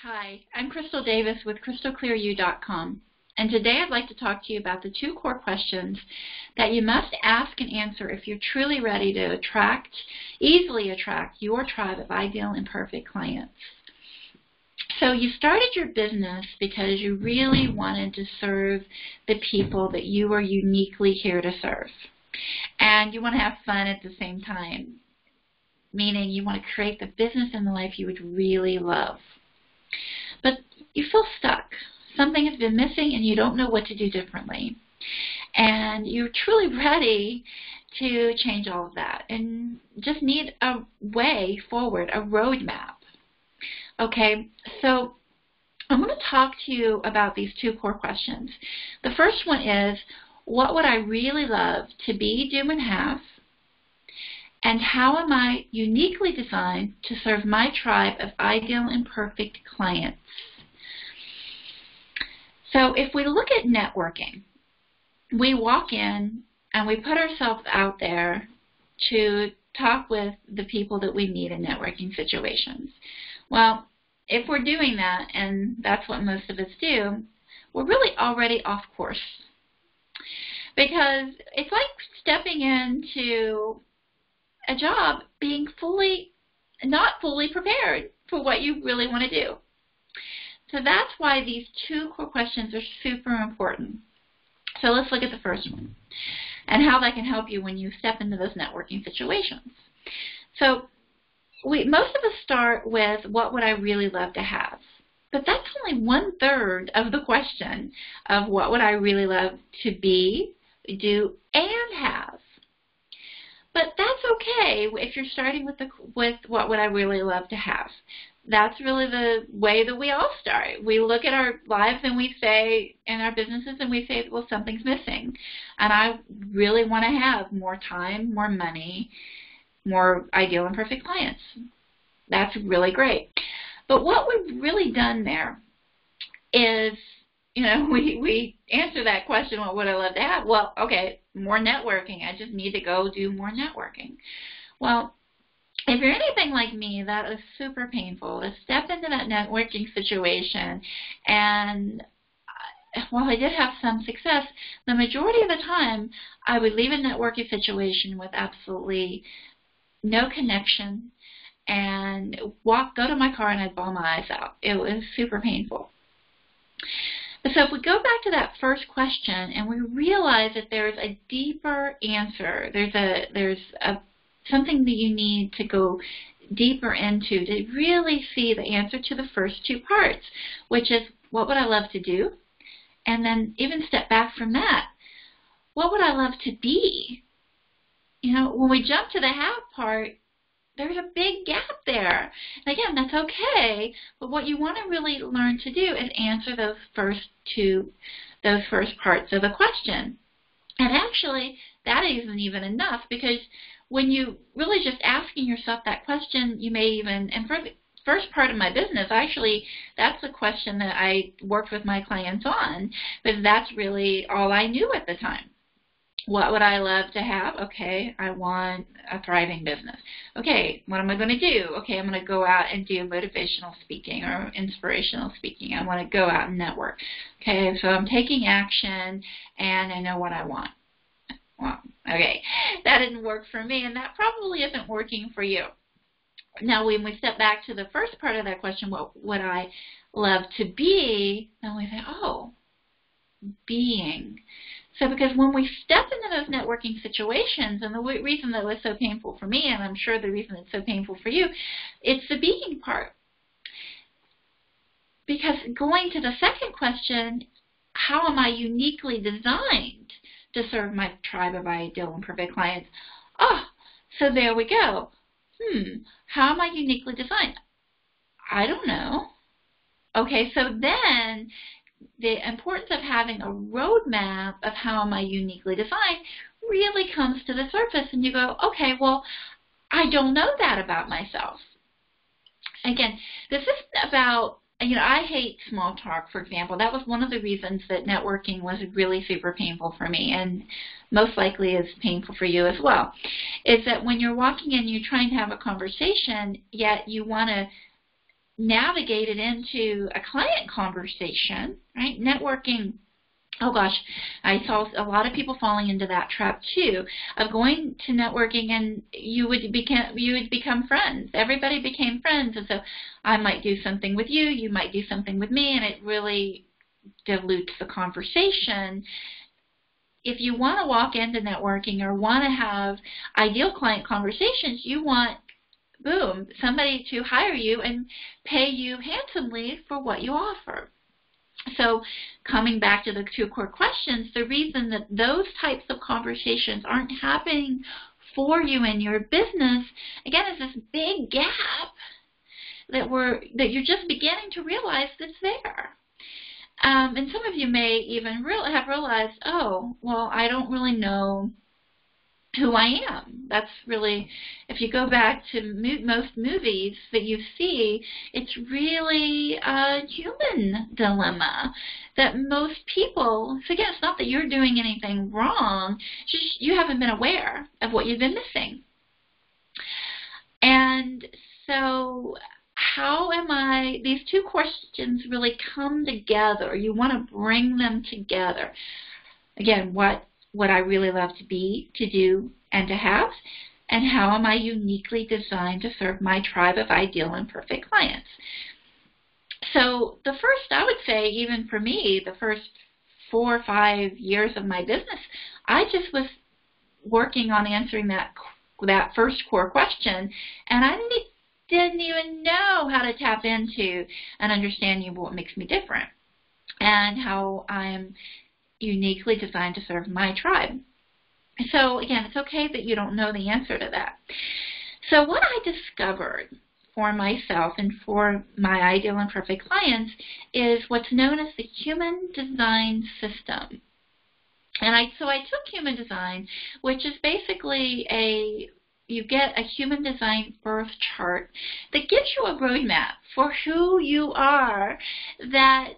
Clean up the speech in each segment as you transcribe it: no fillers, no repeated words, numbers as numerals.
Hi, I'm Crystal Davis with crystalclearyou.com, and today I'd like to talk to you about the 2 core questions that you must ask and answer if you're truly ready to easily attract your tribe of ideal and perfect clients. So you started your business because you really wanted to serve the people that you are uniquely here to serve, and you want to have fun at the same time, meaning you want to create the business and the life you would really love. But you feel stuck. Something has been missing and you don't know what to do differently. And you're truly ready to change all of that and just need a way forward, a roadmap. Okay, so I'm going to talk to you about these 2 core questions. The first one is, what would I really love to be, do, and have? And how am I uniquely designed to serve my tribe of ideal and perfect clients? So if we look at networking, we walk in and we put ourselves out there to talk with the people that we meet in networking situations. Well, if we're doing that, and that's what most of us do, we're really already off course. Because it's like stepping into a job being not fully prepared for what you really want to do. So that's why these 2 core questions are super important. So let's look at the first one and how that can help you when you step into those networking situations. So most of us start with, what would I really love to have? But that's only 1/3 of the question of what would I really love to be, do, and have. But that's okay if you're starting with what would I really love to have. That's really the way that we all start. We look at our lives and we say, in our businesses, and we say, well, something's missing. And I really want to have more time, more money, more ideal and perfect clients. That's really great. But what we've really done there is, we answer that question, what would I love to have? Well, okay, more networking. I just need to go do more networking. Well, if you're anything like me, that is super painful to step into that networking situation. And while I did have some success, the majority of the time I would leave a networking situation with absolutely no connection and go to my car and I'd bawl my eyes out. It was super painful. So if we go back to that first question and we realize that there's a deeper answer, there's something that you need to go deeper into to really see the answer to the first 2 parts, which is, what would I love to do? And then even step back from that, what would I love to be? When we jump to the have part, there's a big gap there. And again, that's okay, but what you want to really learn to do is answer those first parts of the question. And actually, that isn't even enough, because when you really just asking yourself that question, you may even, and for the first part of my business, actually, that's the question that I worked with my clients on, because that's really all I knew at the time. What would I love to have? Okay, I want a thriving business. Okay, what am I going to do? Okay, I'm going to go out and do motivational speaking or inspirational speaking. I want to go out and network. Okay, so I'm taking action and I know what I want. Well, okay, that didn't work for me, and that probably isn't working for you. Now, when we step back to the first part of that question, what would I love to be? Then we say, oh, being. So because when we step into those networking situations, and the reason that was so painful for me, and I'm sure the reason it's so painful for you, it's the being part. Because going to the second question, how am I uniquely designed to serve my tribe of ideal and perfect clients? Oh, so there we go. How am I uniquely designed? I don't know. Okay, so then the importance of having a roadmap of how am I uniquely designed really comes to the surface, and you go, okay, well, I don't know that about myself. Again, this isn't about, I hate small talk, for example. That was one of the reasons that networking was really super painful for me, and most likely is painful for you as well, is that when you're walking in, you're trying to have a conversation, yet you want to navigate it into a client conversation, right? Networking. Oh gosh, I saw a lot of people falling into that trap too, of going to networking, and you would become friends. Everybody became friends, and so I might do something with you, you might do something with me, and it really dilutes the conversation. If you want to walk into networking or want to have ideal client conversations, you want, boom, somebody to hire you and pay you handsomely for what you offer. So coming back to the two core questions, the reason that those types of conversations aren't happening for you in your business, again, is this big gap that you're just beginning to realize that's there. And some of you may even have realized, oh, well, I don't really know who I am. That's really, if you go back to most movies that you see, it's really a human dilemma that most people, so again, it's not that you're doing anything wrong, it's just you haven't been aware of what you've been missing. And so how am I, these two questions really come together. You want to bring them together. Again, what would I really love to be, to do, and to have? And how am I uniquely designed to serve my tribe of ideal and perfect clients? So the first, I would say, even for me, the first 4 or 5 years of my business, I just was working on answering that first core question, and I didn't even know how to tap into an understanding of what makes me different and how I'm uniquely designed to serve my tribe. So again, it's okay that you don't know the answer to that. So what I discovered for myself and for my ideal and perfect clients is what's known as the human design system. And so I took human design, which is basically you get a human design birth chart that gives you a roadmap for who you are that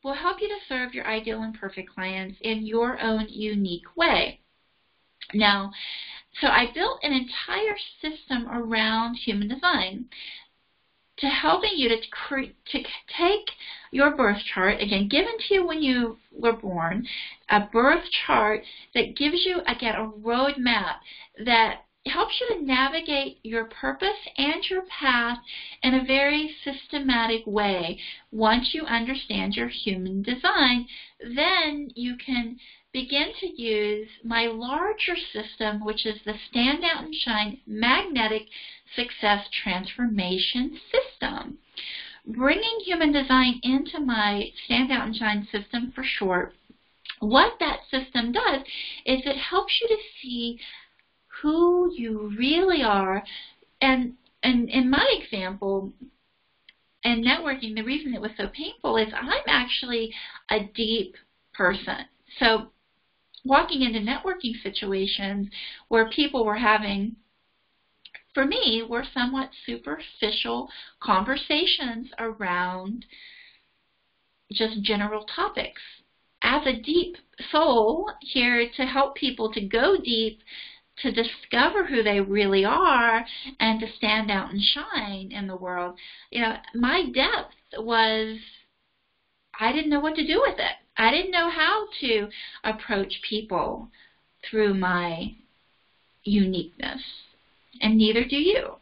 will help you to serve your ideal and perfect clients in your own unique way. Now, so I built an entire system around human design to helping you to take your birth chart, again, given to you when you were born, a birth chart that gives you, again, a roadmap that helps you to navigate your purpose and your path in a very systematic way. Once you understand your human design, then you can begin to use my larger system, which is the Stand Out and Shine Magnetic Success Transformation System. Bringing human design into my Stand Out and Shine system for short, what that system does is it helps you to see who you really are. And in my example, in networking, the reason it was so painful is I'm actually a deep person. So walking into networking situations where people were having, for me, were somewhat superficial conversations around just general topics. As a deep soul here to help people to go deep, to discover who they really are and to stand out and shine in the world, my depth was, I didn't know what to do with it. I didn't know how to approach people through my uniqueness, and neither do you.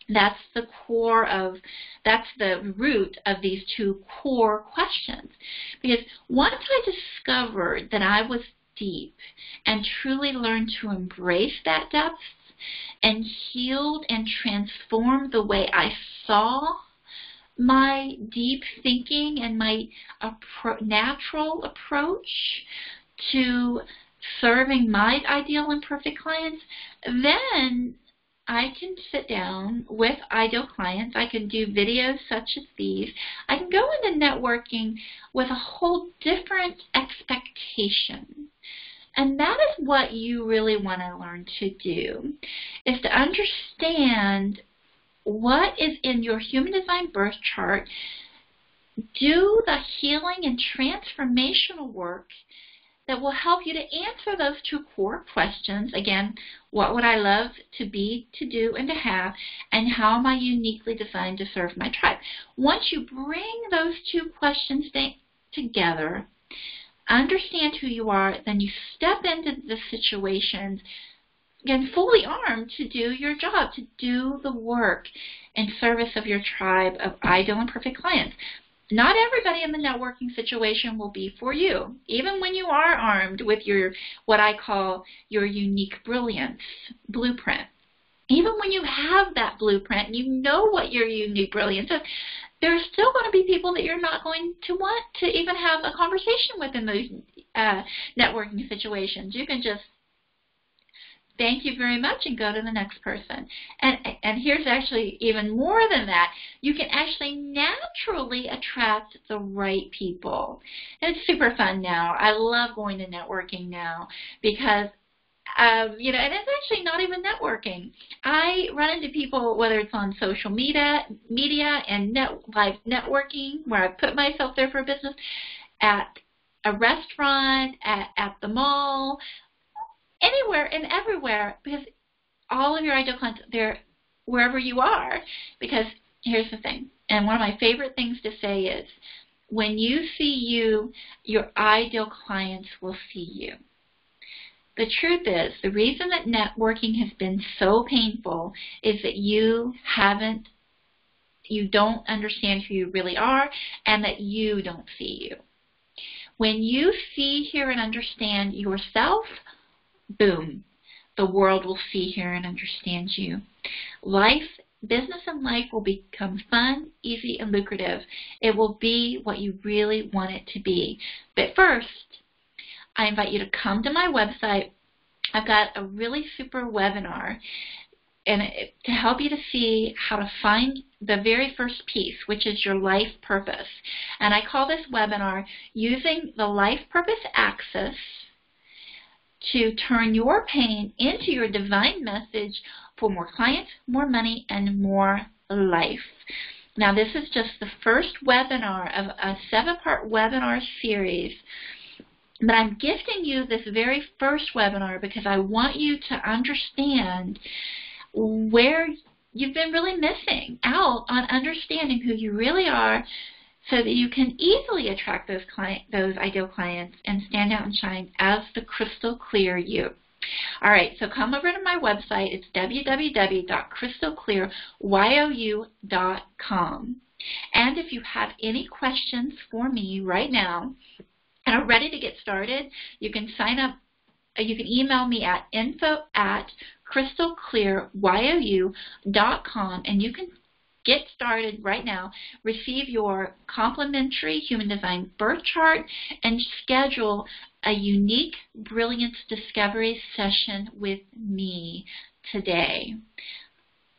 That's the root of these two core questions. Because once I discovered that I was deep and truly learned to embrace that depth and healed and transformed the way I saw my deep thinking and my natural approach to serving my ideal and perfect clients, then I can sit down with ideal clients. I can do videos such as these. I can go into networking with a whole different expectation. And that is what you really want to learn to do, is to understand what is in your human design birth chart, do the healing and transformational work that will help you to answer those two core questions. Again, what would I love to be, to do, and to have, and how am I uniquely designed to serve my tribe? Once you bring those two questions together, understand who you are, then you step into the situations, again, fully armed to do your job, to do the work in service of your tribe of ideal and perfect clients. Not everybody in the networking situation will be for you, even when you are armed with your, what I call your unique brilliance blueprint. Even when you have that blueprint and you know what your unique brilliance is, there's still going to be people that you're not going to want to even have a conversation with in those networking situations. You can just thank you very much and go to the next person. And here's actually even more than that. You can actually naturally attract the right people. And it's super fun now. I love going to networking now because you know, and it's actually not even networking. I run into people, whether it's on social media and live networking, where I put myself there for a business, at a restaurant, at the mall, anywhere and everywhere, because all of your ideal clients, they're wherever you are. Because here's the thing, and one of my favorite things to say is, when you see you, your ideal clients will see you. The truth is, the reason that networking has been so painful is that you don't understand who you really are, and that you don't see you. When you see, hear, and understand yourself, boom, the world will see, hear, and understand you. Business and life will become fun, easy, and lucrative. It will be what you really want it to be. But first, I invite you to come to my website. I've got a really super webinar to help you to see how to find the very first piece, which is your life purpose. And I call this webinar Using the Life Purpose Axis to Turn Your Pain into Your Divine Message for More Clients, More Money, and More Life. Now, this is just the first webinar of a 7-part webinar series. But I'm gifting you this very first webinar because I want you to understand where you've been really missing out on understanding who you really are, so that you can easily attract those ideal clients and stand out and shine as the crystal clear you. All right, so come over to my website. It's www.crystalclearyou.com. And if you have any questions for me right now and are ready to get started, you can sign up. You can email me at info@crystalclearyou.com, and you can get started right now. Receive your complimentary human design birth chart and schedule a unique brilliance discovery session with me today.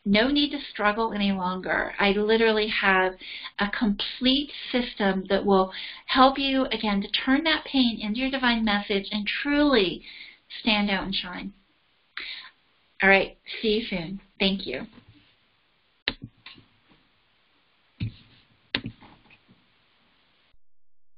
No need to struggle any longer. I literally have a complete system that will help you, again, to turn that pain into your divine message and truly stand out and shine. All right, see you soon. Thank you.